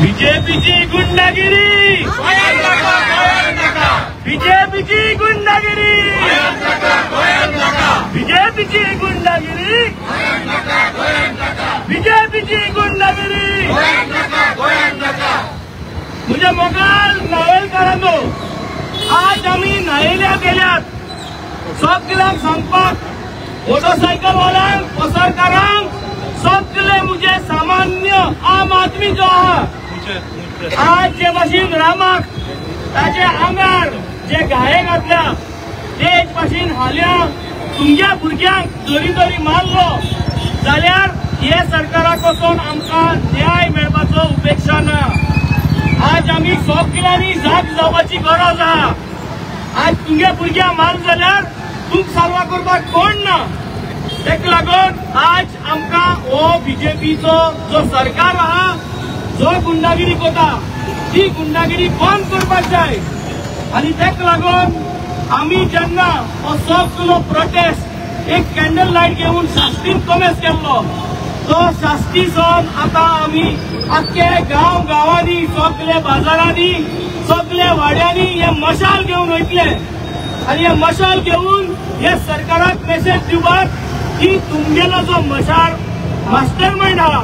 बीजेपीची गुंडागिरी, बीजेपीची गुंडागिरी, बीजेपीची गुंडागिरी, बीजेपीची गुंडागिरी. मुझे मोगाल नावेलकारांनो, आज आम्ही न्हायल्या गेल्यात सगळ्यांक सांगपाक मोटरसायकलवाल्यांक पसरकारांक सगळे मुझे सामान्य आम आदमी जो आज जे भाशेन रामाक ताचे आंगार जे घाये घातल्या तेच भाशेन हाल्या तुमच्या भुरग्यांक जोरी जोरी मारलो जाल्यार हे सरकाराक वचून आमकां न्याय मेळपाचो उपेक्षा ना. आज आमी सगळ्यांनी जाग जावपाची गरज आहा. आज तुमगे भुरग्यांक मार जाल्यार तुमक सारवा करपाक कोण ना. तेका लागून आज आमकां हो बीजेपीचो जो सरकार आहा जो गुंडागिरी करता ती गुंडागिरी बंद करपाक जाय. आनी तेका लागून आमी जेन्ना हो सगळो प्रोटेस्ट एक कॅन्डल लायट घेवन शास्त्रीन कमेस केल्लो तो शास्त्री सण आतां आमी आख्खे गांवांनी सगळे बाजारांनी सगळे वाड्यांनी हे मशाल घेवन वयतले. आनी हे मशाल घेवन हे सरकाराक मेसेज दिवपाक की तुमगेलो जो मशाल मास्टर माइंड आहा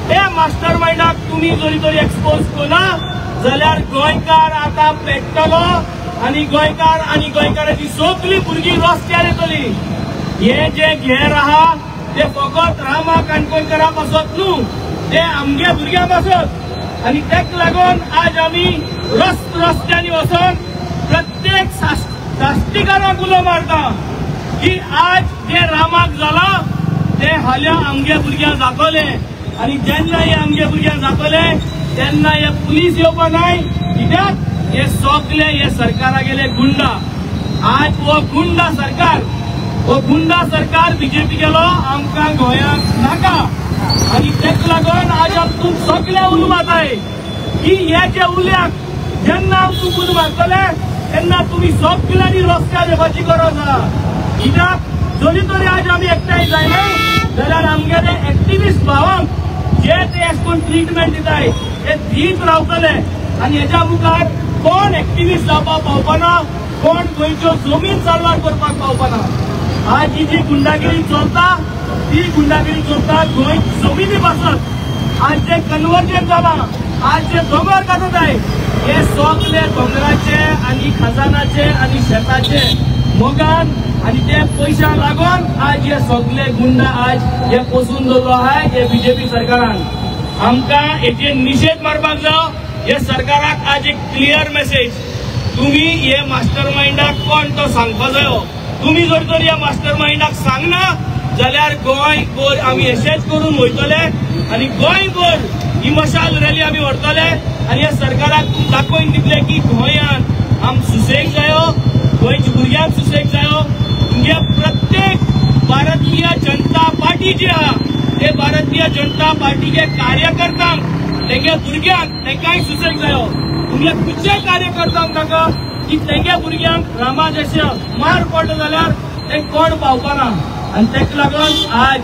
हे मास्टर माइंडाक तुम्ही जरी तरी एक्सपोज केला जाल्यार गोंयकार आतां पेट्टलो आनी गोंयकार आनी गोंयकाराची सगळी भुरगीं रस्त्यार येतली. हे जे घेर आहा ते फकत रामा काणकोणकाराक आसत न्हू, ते आमगे भुरग्यांक आसत. आनी तेका लागून आज आमी रस्त्यांनी वचून प्रत्येक शास्त्रीकाराक उलो मारता की आज जे रामाक जाला ते हाल्या आमगे भुरग्यांक दाखवले. आनी जेन्ना हे आमगे भुरग्यांक दाखवले तेन्ना हे पुलीस येवपा नाय. कित्याक हे सगळे हे सरकारागेले गुंडा. आज हो गुंडा सरकार बीजेपी गेलो आमकां गोंयांक नाका. आनी तेका लागून आज आमकां सगळे उलो मारताय की हे जे उल्याक जेन्ना आमकां उलो मारतले तेन्ना तुमी सगळ्यांनी रस्त्यार येवपाची गरज आहा. कित्याक जरी तरी आज आमी एकठांय जायना जाल्यार आमगेले एक्टिविस्ट भावांक जे ते एसकोन ट्रीटमेंट दिताय ते दीत रावतले. आनी हेच्या मुखार कोण एक्टिविस्ट जावपाक पावपाना, कोण गोंयच्यो जमीन साल्वार करपाक पावपाना. आज ही जी गुंडागिरी चलता ती गुंडागिरी चलता गोंय जमिनी पासत. आज जे कन्वर्जन जाला, आज जे दोंगर कातताय हे सगळे दोंगराचे आनी खजानाचे आनी शेताचे मोगान आनी ते पैशांक लागून आज हे सगळे गुंडा आज हे पोसून दवरलो आहा हे बीजेपी सरकारान. आमकां हेचे निषेध मारपाक जाय. हे सरकाराक आज एक क्लियर मेसेज, तुम्ही हे मास्टर माइंडाक कोण तो सांगपा जायो. तुम्ही जर तर या मास्टर माइंडाक सांगना जाल्यार गोंयभर आमी अशेंच करून वयतले आनी गोंयभर ही मशाल रॅली आमी व्हरतले आनी ह्या सरकाराक दाखोवन दितले की गोंयांत आम सुसेग जायो, गोंयच्या भुरग्यांक सुसेग जायो. तुमगे प्रत्येक भारतीय जनता पार्टी जी आहा ते भारतीय जनता पार्टीचे कार्यकर्त्यांक तेंगे भुरग्यांक तेंकाय सुसेग जायो. तुमगे खंयच्याय कार्यकर्त्यांक नाका की तेंगे भुरग्यांक रामा जशें मार पडलो जाल्यार ते कोण पावपाना. आनी तेका लागून आज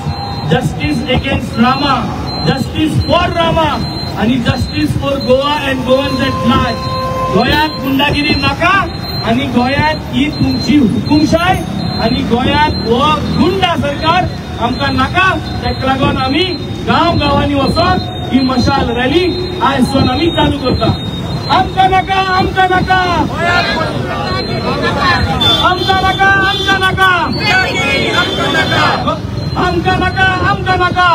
justice against Rama, justice for Rama आनी justice for Goa and Goans at large. गोंयांत गुंडागिरी नाका आनी गोंयांत ही तुमची हुकुमशाय आनी गोंयांत हो गुंडा सरकार आमकां नाका. तेका लागून आमी गांवांनी वचून ही मशाल रॅली आयसून आमी चालू करता. आमकां नाका, आमकां नाका, आमकां नाका, आमकां नाका, आमकां नाका, आमकां नाका.